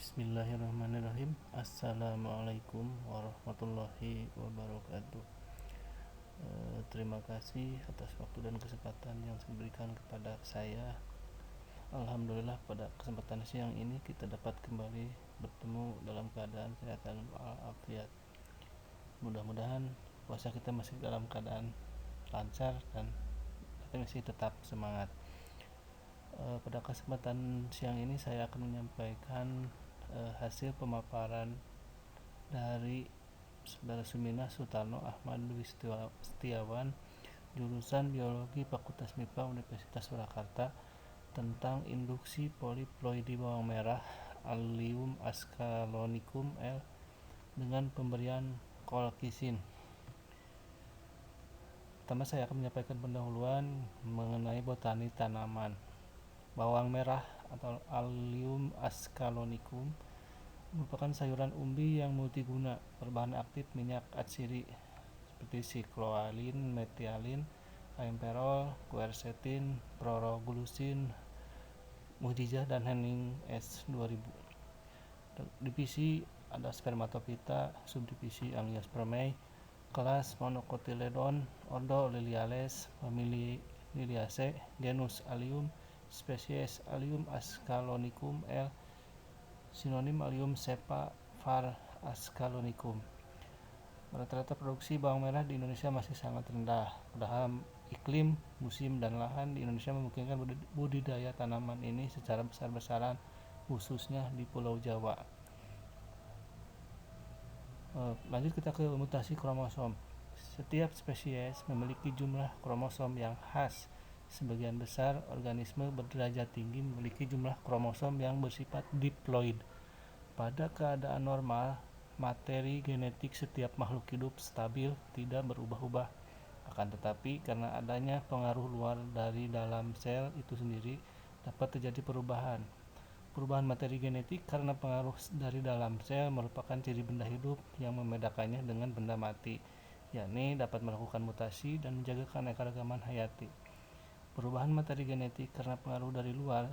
Bismillahirrahmanirrahim. Assalamualaikum warahmatullahi wabarakatuh. Terima kasih atas waktu dan kesempatan yang diberikan kepada saya. Alhamdulillah pada kesempatan siang ini kita dapat kembali bertemu dalam keadaan sehat dan walafiat. Mudah-mudahan puasa kita masih dalam keadaan lancar dan kita masih tetap semangat. Pada kesempatan siang ini saya akan menyampaikan hasil pemaparan dari Saudara Suminah Sutarno Ahmad Dwi Setiawan, jurusan Biologi Fakultas MIPA Universitas Surakarta, tentang induksi poliploidi bawang merah Allium ascalonicum L dengan pemberian kolkisin. Pertama saya akan menyampaikan pendahuluan mengenai botani tanaman. Bawang merah atau Allium ascalonicum merupakan sayuran umbi yang multiguna, berbahan aktif minyak atsiri seperti sikloalin, metialin, aimperol, quercetin, proroglucin, mujizah, dan Henning S. 2000. Divisi ada Spermatophyta, subdivisi Angiospermae, kelas Monocotyledon, ordo Liliales, famili Liliaceae, genus Allium, spesies Allium ascalonicum L, sinonim Allium cepa var. ascalonicum. Rata-rata produksi bawang merah di Indonesia masih sangat rendah, padahal iklim, musim, dan lahan di Indonesia memungkinkan budidaya tanaman ini secara besar-besaran, khususnya di Pulau Jawa. Lanjut kita ke mutasi kromosom. Setiap spesies memiliki jumlah kromosom yang khas. Sebagian besar organisme berderajat tinggi memiliki jumlah kromosom yang bersifat diploid. Pada keadaan normal, materi genetik setiap makhluk hidup stabil, tidak berubah-ubah. Akan tetapi, karena adanya pengaruh luar dari dalam sel itu sendiri, dapat terjadi perubahan. Perubahan materi genetik karena pengaruh dari dalam sel merupakan ciri benda hidup yang membedakannya dengan benda mati, yakni dapat melakukan mutasi dan menjaga keanekaragaman hayati. Perubahan materi genetik karena pengaruh dari luar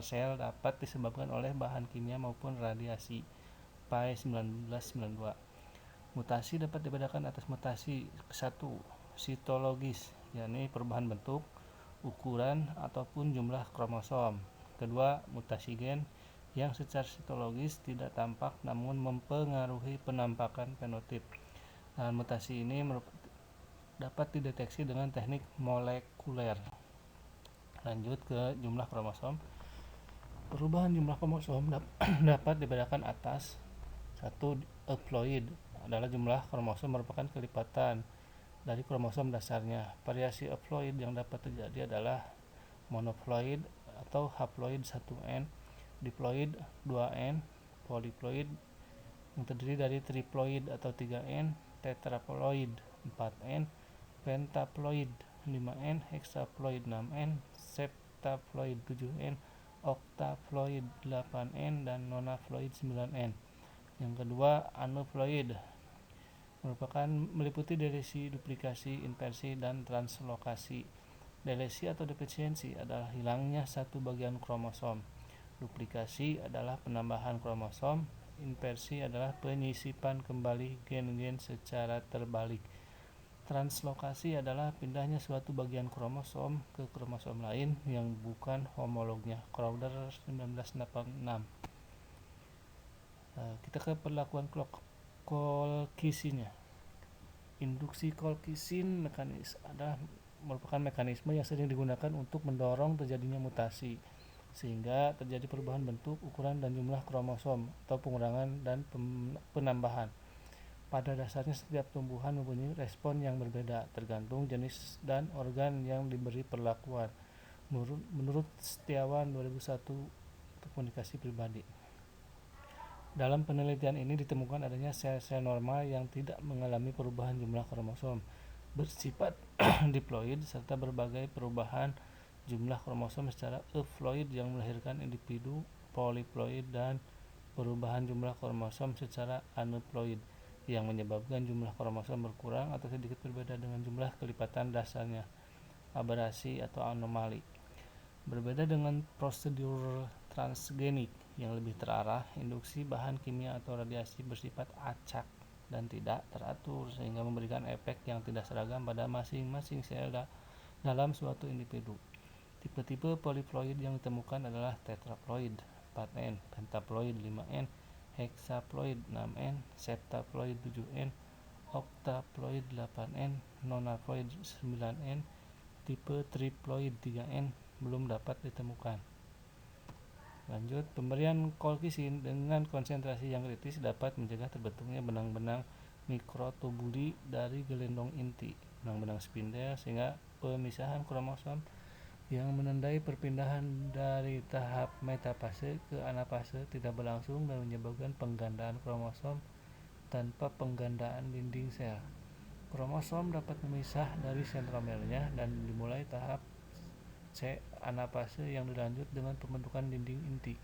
sel dapat disebabkan oleh bahan kimia maupun radiasi. PAI 1992. Mutasi dapat dibedakan atas mutasi 1. Sitologis, yakni perubahan bentuk, ukuran, ataupun jumlah kromosom. Kedua, mutasi gen yang secara sitologis tidak tampak namun mempengaruhi penampakan fenotip. Dan mutasi ini dapat dideteksi dengan teknik molekuler. Lanjut ke jumlah kromosom. Perubahan jumlah kromosom dapat dibedakan atas 1. Euploid adalah jumlah kromosom merupakan kelipatan dari kromosom dasarnya. Variasi euploid yang dapat terjadi adalah monoploid atau haploid 1N, diploid 2N, poliploid yang terdiri dari triploid atau 3N, tetraploid 4N, pentaploid 5N, hexaploid 6N, septaploid 7N, oktaploid 8N, dan nonaploid 9N. Yang kedua, aneuploid merupakan meliputi delesi, duplikasi, inversi, dan translokasi. Delesi atau defisiensi adalah hilangnya satu bagian kromosom. Duplikasi adalah penambahan kromosom. Inversi adalah penyisipan kembali gen-gen secara terbalik. Translokasi adalah pindahnya suatu bagian kromosom ke kromosom lain yang bukan homolognya. Crowder 1986. Kita ke perlakuan kolkisinnya. Induksi kolkisin adalah merupakan mekanisme yang sering digunakan untuk mendorong terjadinya mutasi, sehingga terjadi perubahan bentuk, ukuran, dan jumlah kromosom atau pengurangan dan penambahan. Pada dasarnya setiap tumbuhan mempunyai respon yang berbeda tergantung jenis dan organ yang diberi perlakuan. Menurut Setiawan 2001 untuk komunikasi pribadi. Dalam penelitian ini ditemukan adanya sel-sel normal yang tidak mengalami perubahan jumlah kromosom, bersifat diploid, serta berbagai perubahan jumlah kromosom secara euploid yang melahirkan individu poliploid, dan perubahan jumlah kromosom secara aneuploid yang menyebabkan jumlah kromosom berkurang atau sedikit berbeda dengan jumlah kelipatan dasarnya, aberasi atau anomali. Berbeda dengan prosedur transgenik yang lebih terarah, induksi bahan kimia atau radiasi bersifat acak dan tidak teratur sehingga memberikan efek yang tidak seragam pada masing-masing sel dalam suatu individu. Tipe-tipe poliploid yang ditemukan adalah tetraploid 4N, pentaploid 5N, hexaploid 6N, septaploid 7N, octaploid 8N, nonaploid 9N. Tipe triploid 3N belum dapat ditemukan. Lanjut, pemberian kolkisin dengan konsentrasi yang kritis dapat mencegah terbentuknya benang-benang mikrotubuli dari gelendong inti, benang-benang spindel, sehingga pemisahan kromosom yang menandai perpindahan dari tahap metafase ke anafase tidak berlangsung dan menyebabkan penggandaan kromosom tanpa penggandaan dinding sel. Kromosom dapat memisah dari sentromernya dan dimulai tahap C anafase yang dilanjut dengan pembentukan dinding inti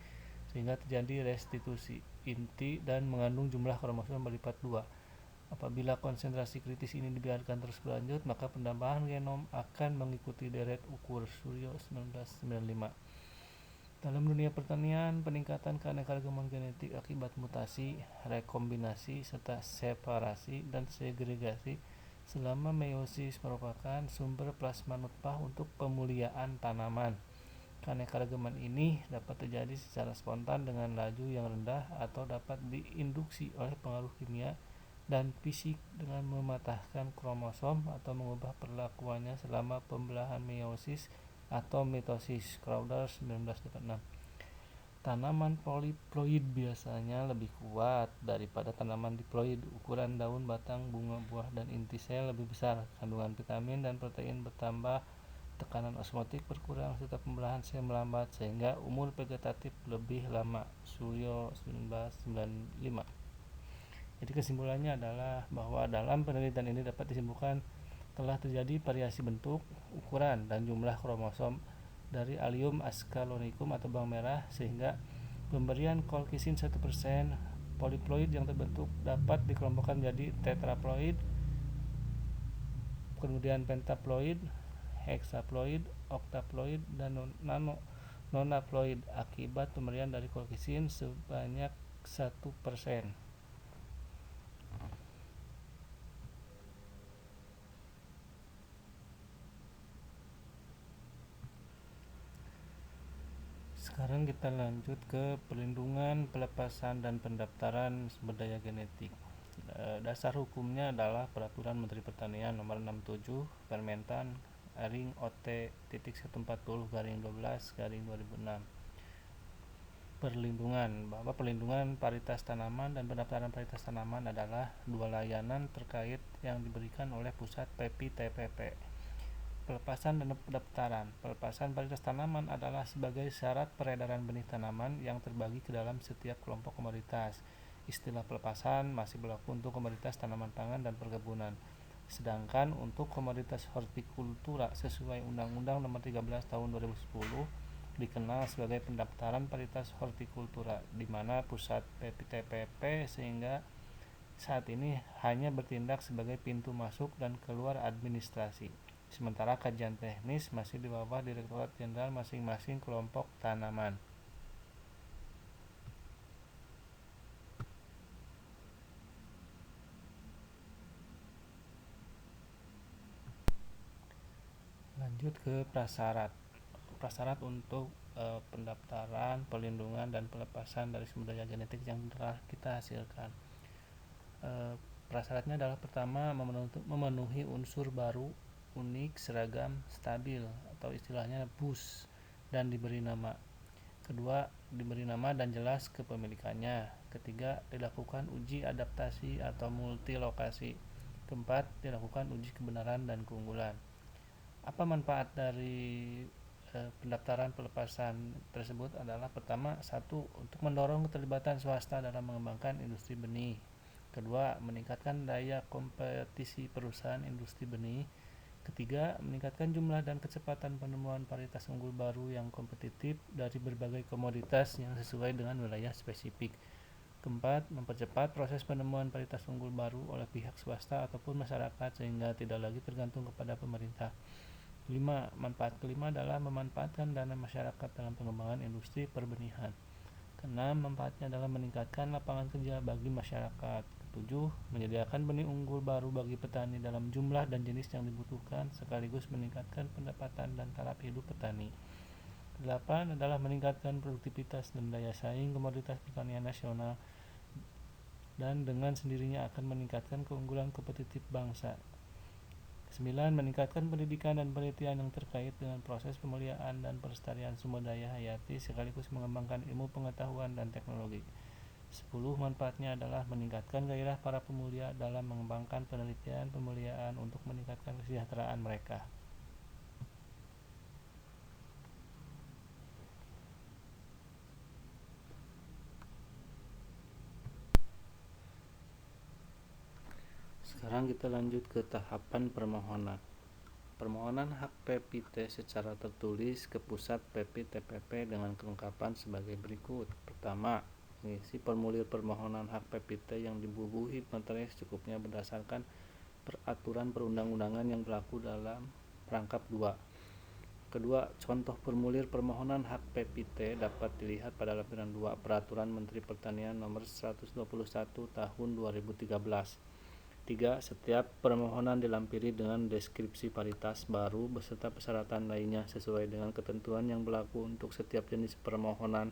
sehingga terjadi restitusi inti dan mengandung jumlah kromosom berlipat 2. Apabila konsentrasi kritis ini dibiarkan terus berlanjut, maka penambahan genom akan mengikuti deret ukur Suryo 1995. Dalam dunia pertanian, peningkatan keanekaragaman genetik akibat mutasi, rekombinasi, serta separasi dan segregasi selama meiosis merupakan sumber plasma nutfah untuk pemuliaan tanaman. Keanekaragaman ini dapat terjadi secara spontan dengan laju yang rendah atau dapat diinduksi oleh pengaruh kimia dan fisik dengan mematahkan kromosom atau mengubah perlakuannya selama pembelahan meiosis atau mitosis. Crowder 1986. Tanaman poliploid biasanya lebih kuat daripada tanaman diploid. Ukuran daun, batang, bunga, buah, dan inti sel lebih besar. Kandungan vitamin dan protein bertambah, tekanan osmotik berkurang, serta pembelahan sel melambat sehingga umur vegetatif lebih lama. Suryo 1995. Jadi kesimpulannya adalah bahwa dalam penelitian ini dapat disimpulkan telah terjadi variasi bentuk, ukuran, dan jumlah kromosom dari Allium ascalonicum atau bawang merah sehingga pemberian kolkisin 1% poliploid yang terbentuk dapat dikelompokkan menjadi tetraploid, kemudian pentaploid, hexaploid, octaploid, dan nonaploid akibat pemberian dari kolkisin sebanyak 1%. Sekarang kita lanjut ke perlindungan, pelepasan, dan pendaftaran sumber daya genetik. Dasar hukumnya adalah Peraturan Menteri Pertanian Nomor 67 Permentan OT.140/12/2006. Perlindungan, bahwa perlindungan paritas tanaman dan pendaftaran paritas tanaman adalah dua layanan terkait yang diberikan oleh Pusat PPI-TPP. Pelepasan dan pendaftaran. Pelepasan paritas tanaman adalah sebagai syarat peredaran benih tanaman yang terbagi ke dalam setiap kelompok komoditas. Istilah pelepasan masih berlaku untuk komoditas tanaman pangan dan perkebunan. Sedangkan untuk komoditas hortikultura sesuai Undang-Undang Nomor 13 Tahun 2010 dikenal sebagai pendaftaran paritas hortikultura, di mana pusat PPI-TPP sehingga saat ini hanya bertindak sebagai pintu masuk dan keluar administrasi. Sementara kajian teknis masih di bawah Direktorat Jenderal masing-masing kelompok tanaman. Lanjut ke prasyarat. Prasyarat untuk pendaftaran, perlindungan, dan pelepasan dari sumber daya genetik yang telah kita hasilkan. Prasyaratnya adalah pertama, memenuhi unsur baru, unik, seragam, stabil atau istilahnya BUS dan diberi nama. Kedua, diberi nama dan jelas kepemilikannya. Ketiga, dilakukan uji adaptasi atau multilokasi. Keempat, dilakukan uji kebenaran dan keunggulan. Apa manfaat dari pendaftaran pelepasan tersebut adalah pertama, satu, untuk mendorong keterlibatan swasta dalam mengembangkan industri benih. Kedua, meningkatkan daya kompetisi perusahaan industri benih. Ketiga, meningkatkan jumlah dan kecepatan penemuan varietas unggul baru yang kompetitif dari berbagai komoditas yang sesuai dengan wilayah spesifik. Keempat, mempercepat proses penemuan varietas unggul baru oleh pihak swasta ataupun masyarakat sehingga tidak lagi tergantung kepada pemerintah. 5. Manfaat kelima adalah memanfaatkan dana masyarakat dalam pengembangan industri perbenihan. Keenam, manfaatnya adalah meningkatkan lapangan kerja bagi masyarakat. Ketujuh, menyediakan benih unggul baru bagi petani dalam jumlah dan jenis yang dibutuhkan, sekaligus meningkatkan pendapatan dan taraf hidup petani. 8 adalah meningkatkan produktivitas dan daya saing komoditas pertanian nasional, dan dengan sendirinya akan meningkatkan keunggulan kompetitif bangsa. 9. Meningkatkan pendidikan dan penelitian yang terkait dengan proses pemeliharaan dan pelestarian sumber daya hayati, sekaligus mengembangkan ilmu pengetahuan dan teknologi. 10. Manfaatnya adalah meningkatkan gairah para pemulia dalam mengembangkan penelitian pemeliharaan untuk meningkatkan kesejahteraan mereka. Sekarang kita lanjut ke tahapan permohonan. Permohonan hak PPT secara tertulis ke pusat PPTPP dengan kelengkapan sebagai berikut. Pertama, mengisi formulir permohonan hak PPT yang dibubuhi materi secukupnya berdasarkan peraturan perundang-undangan yang berlaku dalam rangkap 2. Kedua, contoh formulir permohonan hak PPT dapat dilihat pada lampiran 2 Peraturan Menteri Pertanian Nomor 121 Tahun 2013. 3. Setiap permohonan dilampiri dengan deskripsi varietas baru beserta persyaratan lainnya sesuai dengan ketentuan yang berlaku untuk setiap jenis permohonan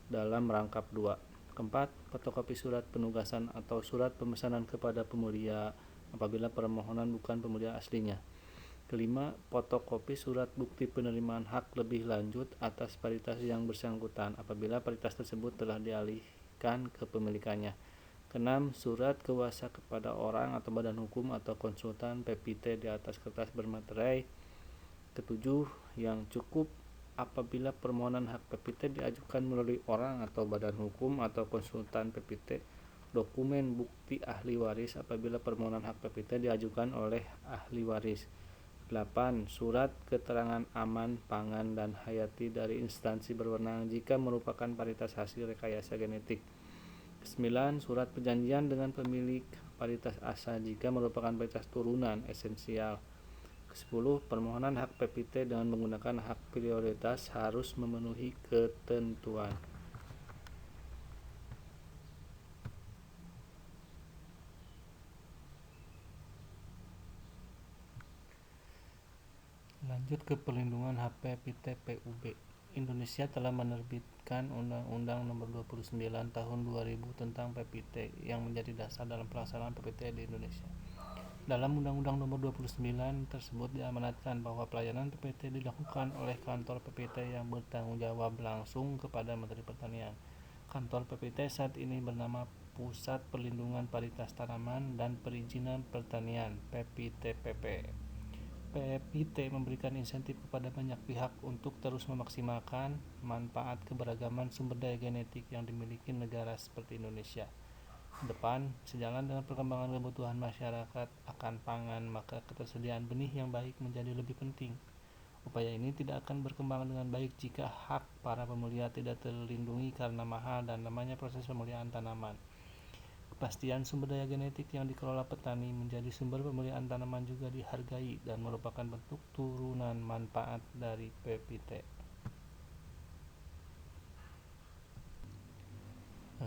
dalam rangkap 2. Keempat, fotokopi surat penugasan atau surat pemesanan kepada pemulia apabila permohonan bukan pemulia aslinya. Kelima, fotokopi surat bukti penerimaan hak lebih lanjut atas varietas yang bersangkutan apabila varietas tersebut telah dialihkan ke pemilikannya. Keenam, surat kuasa kepada orang atau badan hukum atau konsultan PPT di atas kertas bermaterai. Ketujuh, yang cukup apabila permohonan hak PPT diajukan melalui orang atau badan hukum atau konsultan PPT, dokumen bukti ahli waris apabila permohonan hak PPT diajukan oleh ahli waris. 8. Surat keterangan aman pangan dan hayati dari instansi berwenang jika merupakan varietas hasil rekayasa genetik. 9. Surat perjanjian dengan pemilik varietas asal jika merupakan varietas turunan esensial. 10. Permohonan hak PPT dengan menggunakan hak prioritas harus memenuhi ketentuan. Lanjut ke perlindungan hak PPT PUB. Indonesia telah menerbitkan Undang-Undang Nomor 29 Tahun 2000 tentang PPT yang menjadi dasar dalam pelaksanaan PPT di Indonesia. Dalam Undang-Undang Nomor 29 tersebut diamanatkan bahwa pelayanan PPT dilakukan oleh kantor PPT yang bertanggung jawab langsung kepada Menteri Pertanian. Kantor PPT saat ini bernama Pusat Perlindungan Varietas Tanaman dan Perizinan Pertanian (PPTPP). PPT memberikan insentif kepada banyak pihak untuk terus memaksimalkan manfaat keberagaman sumber daya genetik yang dimiliki negara seperti Indonesia. Depan, sejalan dengan perkembangan kebutuhan masyarakat akan pangan, maka ketersediaan benih yang baik menjadi lebih penting. Upaya ini tidak akan berkembang dengan baik jika hak para pemulia tidak terlindungi karena mahal dan lamanya proses pemulihan tanaman. Kepastian sumber daya genetik yang dikelola petani menjadi sumber pemulihan tanaman juga dihargai dan merupakan bentuk turunan manfaat dari PPT.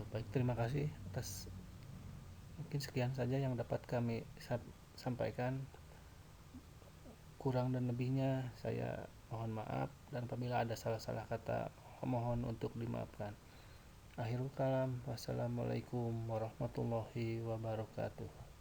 Baik, terima kasih atas mungkin sekian saja yang dapat kami sampaikan. Kurang dan lebihnya saya mohon maaf, dan apabila ada salah-salah kata mohon untuk dimaafkan. Akhirul kalam, wassalamualaikum warahmatullahi wabarakatuh.